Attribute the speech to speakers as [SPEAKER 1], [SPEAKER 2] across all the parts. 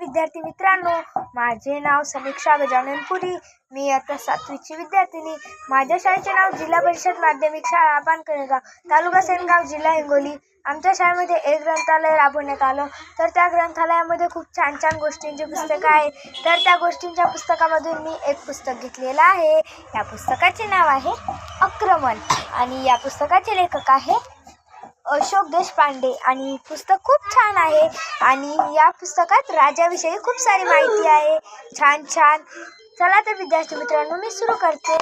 [SPEAKER 1] विद्यार्थी मित्रांनो, माझे नाव समीक्षा गजानन पुरी. मी आता 7वीची विद्यार्थिनी. माझ्या शाळेचे नाव जिल्हा परिषद माध्यमिक शाळा पानकणेगाव, तालुका सेनगाव, जिल्हा हिंगोली. आमच्या शाळेमध्ये एक ग्रंथालय राबवण्यात आलं. तर त्या ग्रंथालयामध्ये खूप छान छान गोष्टींची पुस्तकं आहे. तर त्या गोष्टींच्या पुस्तकामधून मी एक पुस्तक घेतलेलं आहे. या पुस्तकाचे नाव आहे आक्रमण आणि या पुस्तकाचे लेखक आहे अशोक देशपांडे. आणि पुस्तक खूप छान आहे आणि या पुस्तकात राजाविषयी खूप सारी माहिती आहे. छान छान. चला तर विद्यार्थी मित्रांनो, मी सुरू करते.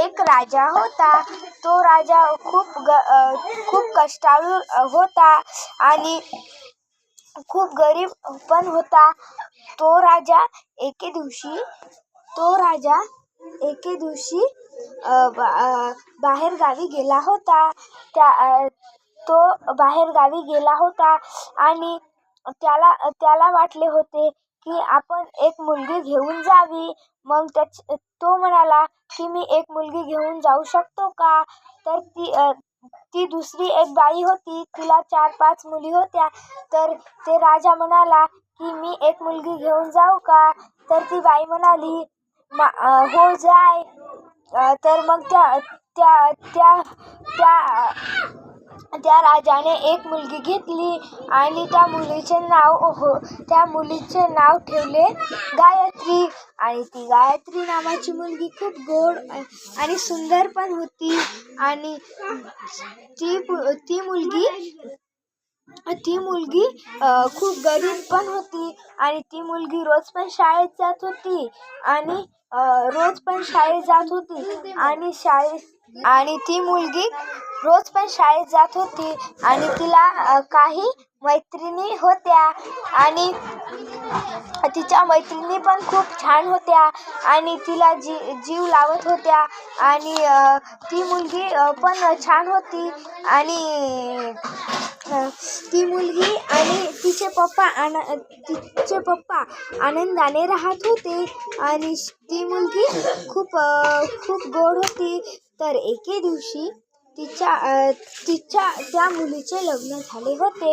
[SPEAKER 1] एक राजा होता. तो राजा खूप कष्टाळू होता आणि खूप गरीब पण होता. तो राजा एके दिवशी बाहेर गावी गेला होता. तो बाहेर गावी गेला होता आणि त्याला वाटले होते की आपण एक मुलगी घेऊन जावी. मग तो म्हणाला की मी एक मुलगी घेऊन जाऊ शकतो का? तर ती दुसरी एक बाई होती. तिला 4-5 मुली होत्या. तर ते राजा म्हणाला की मी एक मुलगी घेऊन जाऊ का? तर ती बाई म्हणाली हो जाय. तर मग त्या राजाने एक मुलगी घेतली आणि त्या मुलीचे नाव ठेवले गायत्री. आणि ती गायत्री नावाची मुलगी खूप गोड आणि सुंदर पण होती. आणि ती मुलगी खूप गरीब पण होती. आणि ती मुलगी रोज पण शाळेत जात होती. आणि तिला काही मैत्रिणी होत्या आणि तिच्या मैत्रिणी पण खूप छान होत्या आणि तिला जीव लावत होत्या. आणि ती मुलगी पण छान होती. आणि ती मुलगी आणि तिचे पप्पा आनंदाने राहत होते. आणि ती मुलगी खूप गोड होती. तर एके दिवशी त्या मुलीचे लग्न झाले होते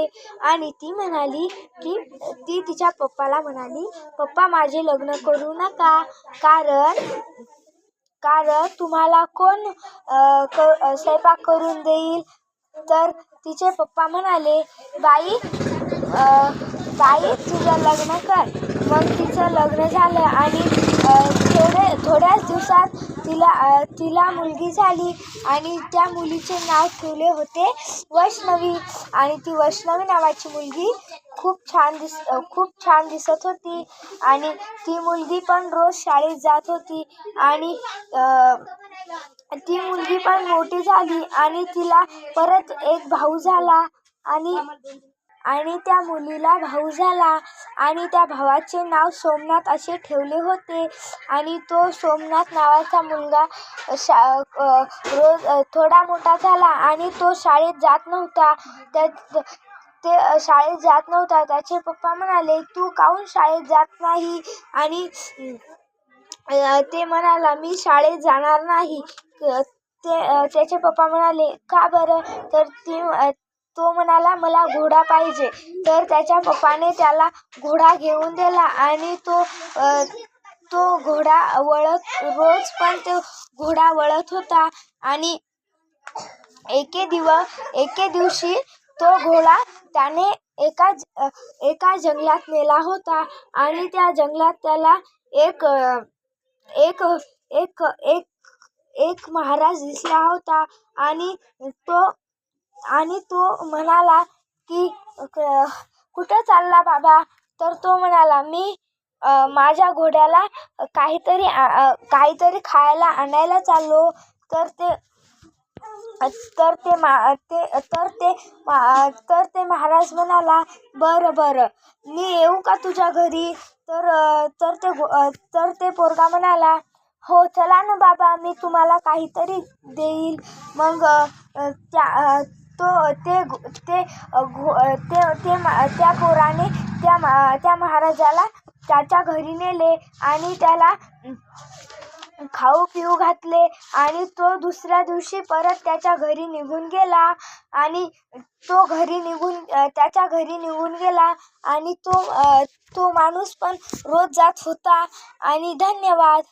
[SPEAKER 1] आणि ती म्हणाली की ती तिच्या पप्पाला म्हणाली, पप्पा माझे लग्न करू नका, कारण तुम्हाला कोण स्वयंपाक करून देईल? तर तिचे पप्पा म्हणाले, बाई तुझं लग्न कर. मग तिचं लग्न झालं आणि थोड्याच दिवसात तिला मुलगी झाली आणि त्या मुलीचे नाव ठेवले होते वैष्णवी. आणि ती वैष्णवी नावाची मुलगी खूप छान दिसत होती. आणि ती मुलगी पण रोज शाळेत जात होती. आणि ती मुलगी पण मोठी झाली आणि तिला परत एक भाऊ झाला. आणि त्या मुलीला भाऊ झाला आणि त्या भावाचे नाव सोमनाथ असे ठेवले होते. आणि तो सोमनाथ नावाचा मुलगा रोज थोडा मोठा झाला आणि तो शाळेत जात नव्हता. शाळेत जात नव्हता. त्याचे पप्पा म्हणाले, तू काहून शाळेत जात नाही? आणि ते म्हणाला, मी शाळेत जाणार नाही. त्याचे पप्पा म्हणाले, का बरं? तर तो म्हणाला, मला घोडा पाहिजे. तर त्याच्या पप्पाने त्याला घोडा घेऊन दिला आणि तो घोडा रोज पण तो घोडा वळत होता. आणि एके दिवशी तो घोडा त्याने एका जंगलात नेला होता. आणि त्या जंगलात त्याला एक महाराज दिसला होता. आणि तो म्हणाला की कुठं चालला बाबा? तर तो म्हणाला, मी माझ्या घोड्याला काहीतरी खायला आणायला चाललो. तर ते महाराज म्हणाला, बरं मी येऊ का तुझ्या घरी? तर ते पोरगा म्हणाला, हो चला ना बाबा, मी तुम्हाला काहीतरी देईल. मग त्या पोराने त्या महाराजाला त्याच्या घरी नेले आणि खाऊ पिऊ घातले आणि तो दुसऱ्या दिवशी परत त्याच्या घरी निघून गेला आणि त्याच्या घरी निघून गेला आणि तो माणूस पण रोज जात होता आणि धन्यवाद.